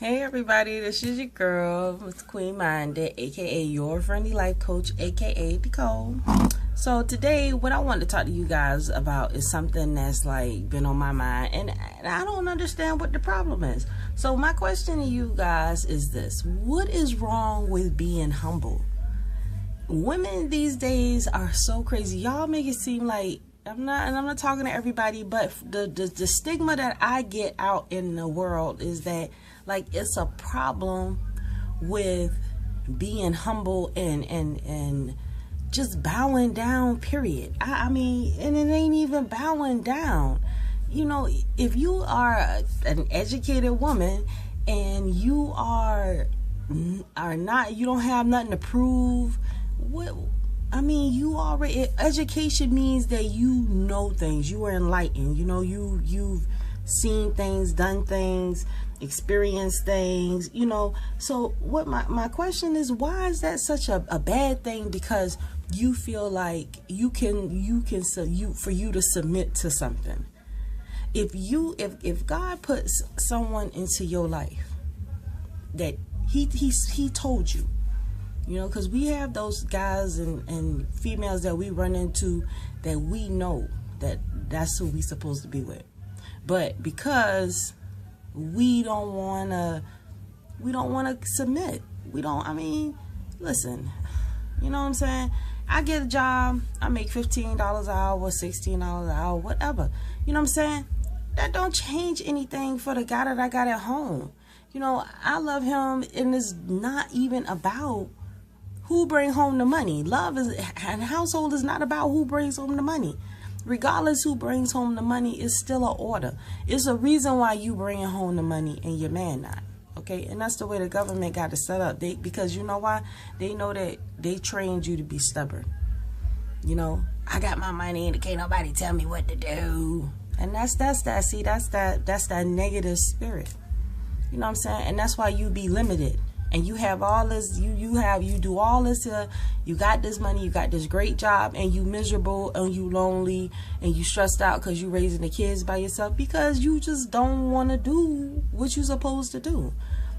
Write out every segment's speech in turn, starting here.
Hey everybody, this is your girl, Miss Queen Minded, aka your friendly life coach, aka Nicole. So today, what I want to talk to you guys about is something that's like been on my mind, and I don't understand what the problem is. So my question to you guys is this: what is wrong with being humble? Women these days are so crazy. Y'all make it seem like I'm not talking to everybody, but the stigma that I get out in the world is that like it's a problem with being humble and just bowing down, period. I mean, and it ain't even bowing down. You know, if you are an educated woman and you are not, you don't have nothing to prove, what I mean, you already, education means that you know things, you are enlightened, you know, you've seen things, done things, experienced things, you know. So what my question is, why is that such a bad thing? Because you feel like you can for you to submit to something. If God puts someone into your life that he told you, you know, because we have those guys and females that we run into that we know that's who we supposed to be with, but because we don't want to submit, I mean, listen, you know what I'm saying? I get a job, I make $15 an hour, $16 an hour, whatever, you know what I'm saying? That don't change anything for the guy that I got at home. You know, I love him, and it's not even about who bring home the money. Love is, and household is not about who brings home the money. Regardless who brings home the money, is still an order. It's a reason why you bringing home the money and your man not. Okay, and that's the way the government got it set up. Because you know why? They know that they trained you to be stubborn. You know, I got my money and can't nobody tell me what to do. And that's that negative spirit. You know what I'm saying? And that's why you be limited. And you have all this, you do all this, you got this money, you got this great job, and you miserable, and you lonely, and you stressed out because you raising the kids by yourself because you just don't want to do what you're supposed to do.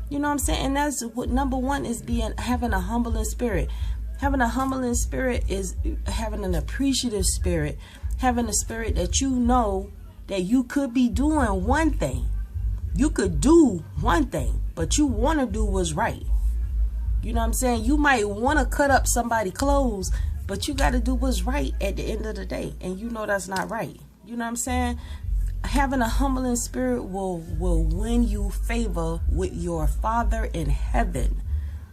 You know what I'm saying? And that's what number one is, having a humbling spirit. Having a humbling spirit is having an appreciative spirit, having a spirit that you know that you could be doing one thing. You could do one thing, but you want to do what's right. You know what I'm saying? You might want to cut up somebody's clothes, but you got to do what's right at the end of the day. And you know that's not right. You know what I'm saying? Having a humbling spirit will win you favor with your Father in heaven.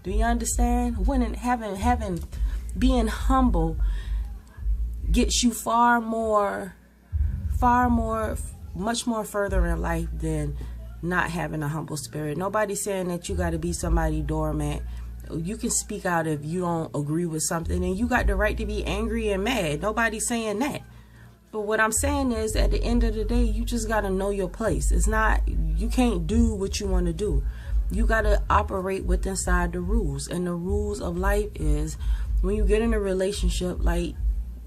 Do you understand? Being humble gets you much more further in life than not having a humble spirit. Nobody's saying that you got to be somebody doormat. You can speak out if you don't agree with something, and you got the right to be angry and mad. Nobody's saying that. But what I'm saying is, at the end of the day, you just got to know your place. It's not, you can't do what you want to do. You got to operate within inside the rules. And the rules of life is, when you get in a relationship, like,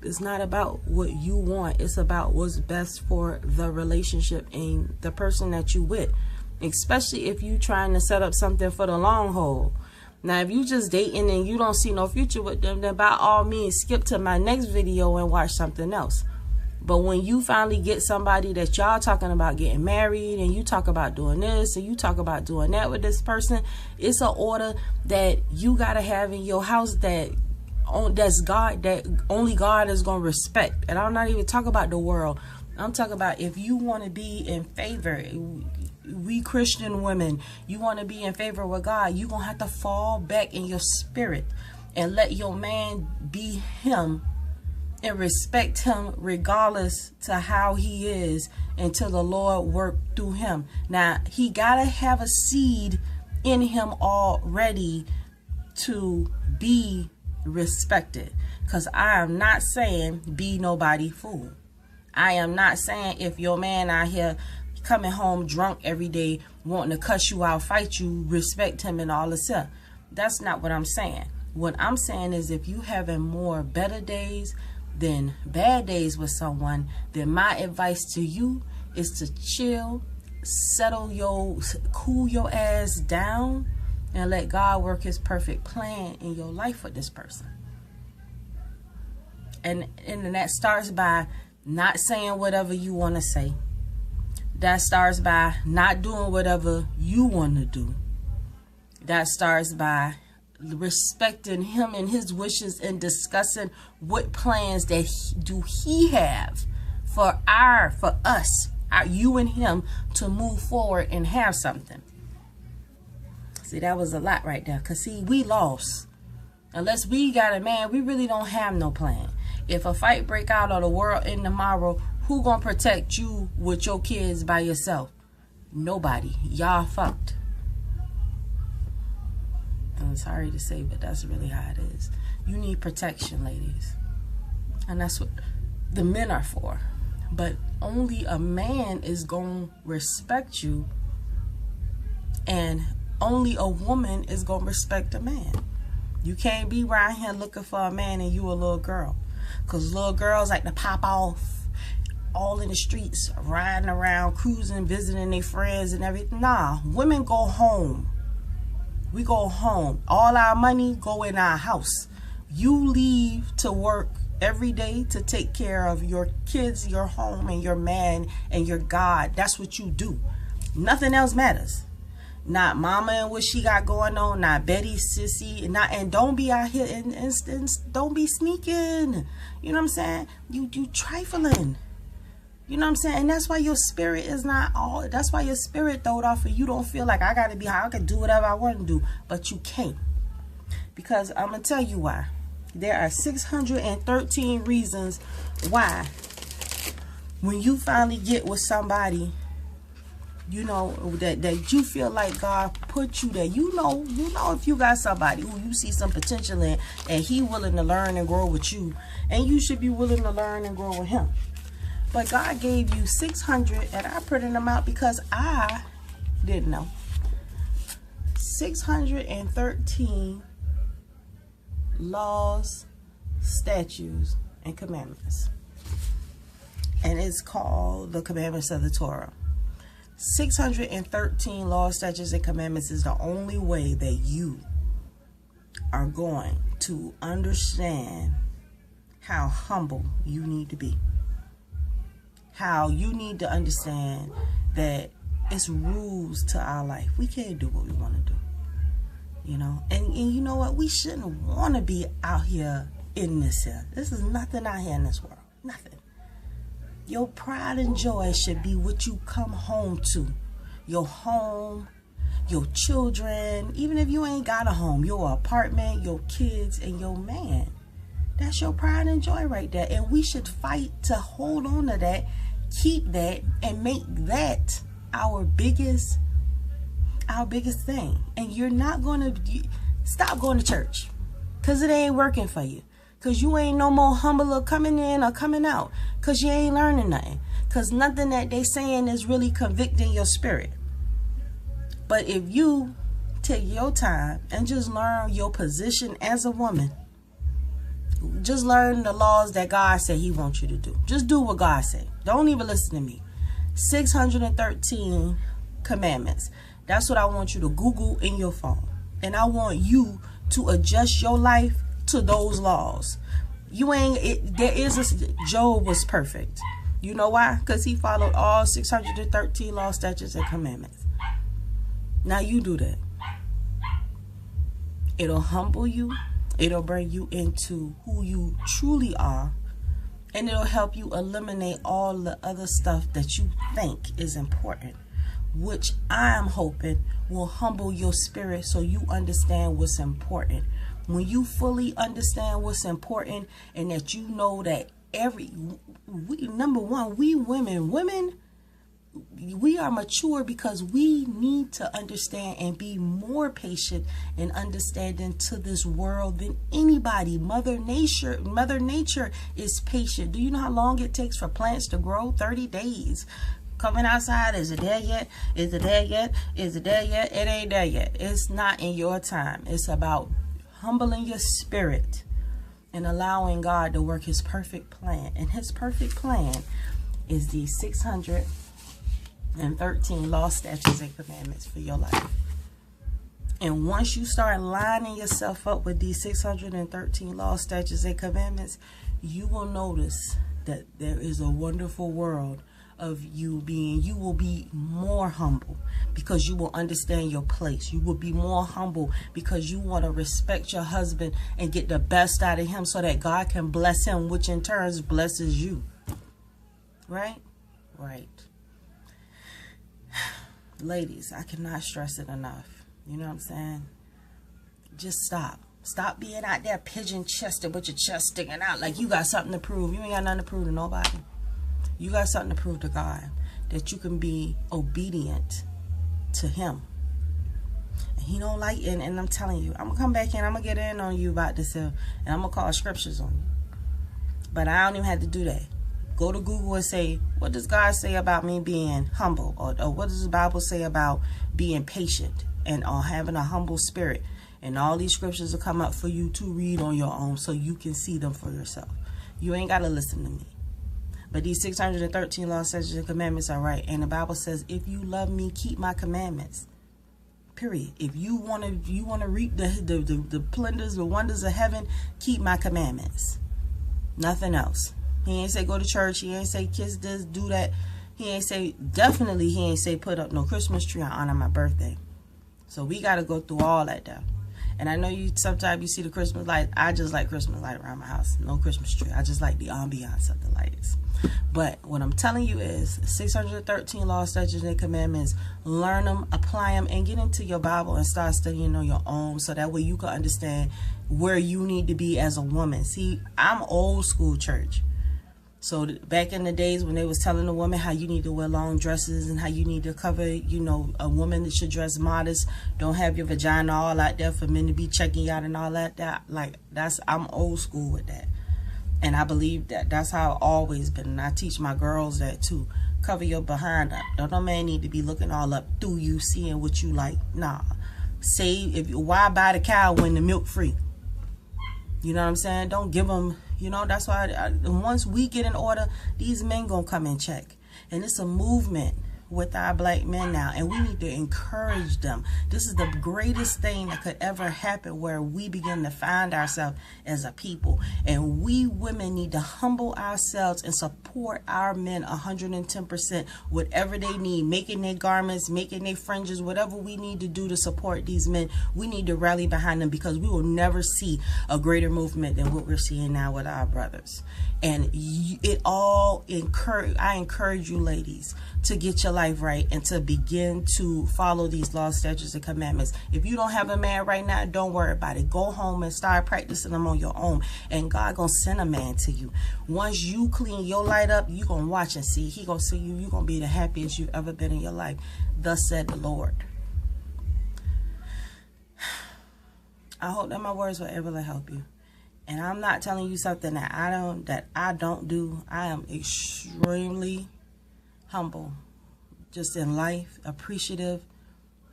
it's not about what you want. It's about what's best for the relationship and the person that you with. Especially if you trying to set up something for the long haul. Now, if you just dating and you don't see no future with them, then by all means, skip to my next video and watch something else. But when you finally get somebody that y'all talking about getting married, and you talk about doing this and you talk about doing that with this person, it's an order that you got to have in your house that's God, that only God is going to respect. And I'm not even talking about the world. I'm talking about if you want to be in favor, we Christian women, you want to be in favor with God, you're going to have to fall back in your spirit and let your man be him and respect him regardless to how he is until the Lord work through him. Now, he got to have a seed in him already to be respected. Because I am not saying be nobody fool. I am not saying if your man out here coming home drunk every day, wanting to cuss you out, fight you, respect him and all this stuff. That's not what I'm saying. What I'm saying is, if you having more better days than bad days with someone, then my advice to you is to chill cool your ass down and let God work his perfect plan in your life with this person. And that starts by not saying whatever you want to say. That starts by not doing whatever you want to do. That starts by respecting him and his wishes and discussing what plans that he have for us, you and him, to move forward and have something. See, that was a lot right there. Because, see, we lost. Unless we got a man, we really don't have no plan. If a fight break out or the world end tomorrow, who gonna protect you with your kids by yourself? Nobody. Y'all fucked. I'm sorry to say, but that's really how it is. You need protection, ladies. And that's what the men are for. But only a man is gonna respect you, and only a woman is gonna respect a man. You can't be around here looking for a man and you a little girl. Because little girls like to pop off all in the streets, riding around, cruising, visiting their friends and everything. Nah, women go home. We go home. All our money go in our house. You leave to work every day to take care of your kids, your home, and your man and your God. That's what you do. Nothing else matters. Not mama and what she got going on, not Betty, sissy, and don't be out here and don't be sneaking. You know what I'm saying? You trifling. You know what I'm saying? And that's why your spirit is not all. That's why your spirit throwed off, and you don't feel like I gotta be high. I can do whatever I want to do, but you can't. Because I'm gonna tell you why. There are 613 reasons why. When you finally get with somebody, you know, that you feel like God put you there. You know if you got somebody who you see some potential in, and he willing to learn and grow with you, and you should be willing to learn and grow with him. But God gave you 600, and I printed them out because I didn't know. 613 laws, statutes, and commandments. And it's called the commandments of the Torah. 613 laws, statutes, and commandments is the only way that you are going to understand how humble you need to be. How you need to understand that it's rules to our life. We can't do what we want to do. You know? And you know what? We shouldn't want to be out here in this here. This is nothing out here in this world. Nothing. Your pride and joy should be what you come home to. Your home, your children, even if you ain't got a home, your apartment, your kids, and your man. That's your pride and joy right there. And we should fight to hold on to that, keep that, and make that our biggest thing. And you're not going to stop going to church, because it ain't working for you. Because you ain't no more humble or coming in or coming out. Because you ain't learning nothing. Because nothing that they saying is really convicting your spirit. But if you take your time and just learn your position as a woman, just learn the laws that God said he wants you to do. Just do what God said. Don't even listen to me. 613 commandments. That's what I want you to Google in your phone. And I want you to adjust your life to those laws. Job was perfect. You know why? Because he followed all 613 laws, statutes, and commandments. Now you do that. It'll humble you. It'll bring you into who you truly are. And it'll help you eliminate all the other stuff that you think is important, which I am hoping will humble your spirit so you understand what's important. When you fully understand what's important, and that you know that number one, we women, we are mature because we need to understand and be more patient and understanding to this world than anybody. Mother Nature is patient. Do you know how long it takes for plants to grow? 30 days. Coming outside, is it there yet? Is it there yet? Is it there yet? It ain't there yet. It's not in your time. It's about humbling your spirit and allowing God to work his perfect plan. And his perfect plan is these 613 and 13 laws, statutes, and commandments for your life. And once you start lining yourself up with these 613 laws, statutes, and commandments, you will notice that there is a wonderful world of you will be more humble because you will understand your place. You will be more humble because you want to respect your husband and get the best out of him so that God can bless him, which in turn blesses you. Right? Right. Ladies, I cannot stress it enough. You know what I'm saying? Just stop. Stop being out there pigeon-chested with your chest sticking out like you got something to prove. You ain't got nothing to prove to nobody. You got something to prove to God, that you can be obedient to him. And he don't like it, and I'm telling you, I'm going to come back in, I'm going to get in on you about this, and I'm going to call scriptures on you. But I don't even have to do that. Go to Google and say, what does God say about me being humble? Or what does the Bible say about being patient and having a humble spirit? And all these scriptures will come up for you to read on your own so you can see them for yourself. You ain't got to listen to me. But these 613 laws, statutes, and commandments are right. And the Bible says, if you love me, keep my commandments. Period. If you want to reap the splendors, the wonders of heaven, keep my commandments. Nothing else. He ain't say go to church. He ain't say kiss this, do that. He ain't say put up no Christmas tree on honor my birthday. So we got to go through all that stuff. And I know sometimes you see the Christmas light. I just like Christmas light around my house. No Christmas tree. I just like the ambiance of the lights. But what I'm telling you is 613 laws, statutes, and commandments. Learn them, apply them, and get into your Bible and start studying on your own so that way you can understand where you need to be as a woman. See, I'm old school church. So back in the days when they was telling a woman how you need to wear long dresses and how you need to cover, a woman that should dress modest, don't have your vagina all out there for men to be checking you out and all that. I'm old school with that. And I believe that that's how I've always been. And I teach my girls that too. Cover your behind up. Don't no man need to be looking all up through you, seeing what you like. Nah. Why buy the cow when the milk free? You know what I'm saying? Don't give them, that's why once we get in order, these men gonna come and check. And it's a movement with our black men now, and we need to encourage them. This is the greatest thing that could ever happen, where we begin to find ourselves as a people, and we women need to humble ourselves and support our men 110%, whatever they need, making their garments, making their fringes, whatever we need to do to support these men. We need to rally behind them, because we will never see a greater movement than what we're seeing now with our brothers. And I encourage you ladies to get your life right and to begin to follow these laws, statutes, and commandments. If you don't have a man right now, don't worry about it. Go home and start practicing them on your own, and God gonna send a man to you. Once you clean your light up, you gonna watch and see. He gonna see you. You gonna be the happiest you've ever been in your life. Thus said the Lord. I hope that my words were able to help you. And I'm not telling you something that I don't do. I am extremely humble, just in life, appreciative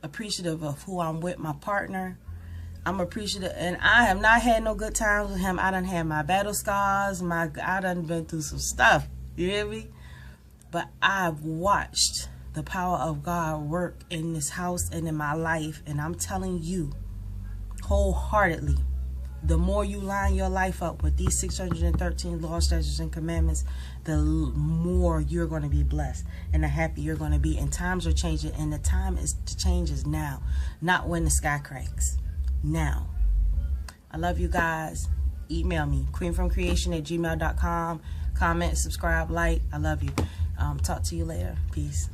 of who I'm with, my partner. I'm appreciative, and I have not had no good times with him. I done had my battle scars, I done been through some stuff, you hear me? But I've watched the power of God work in this house and in my life, and I'm telling you wholeheartedly, the more you line your life up with these 613 laws, statutes, and commandments, the more you're going to be blessed and the happier you're going to be. And times are changing, and the time to change is now, not when the sky cracks. Now. I love you guys. Email me, queenfromcreation@gmail.com. Comment, subscribe, like. I love you. Talk to you later. Peace.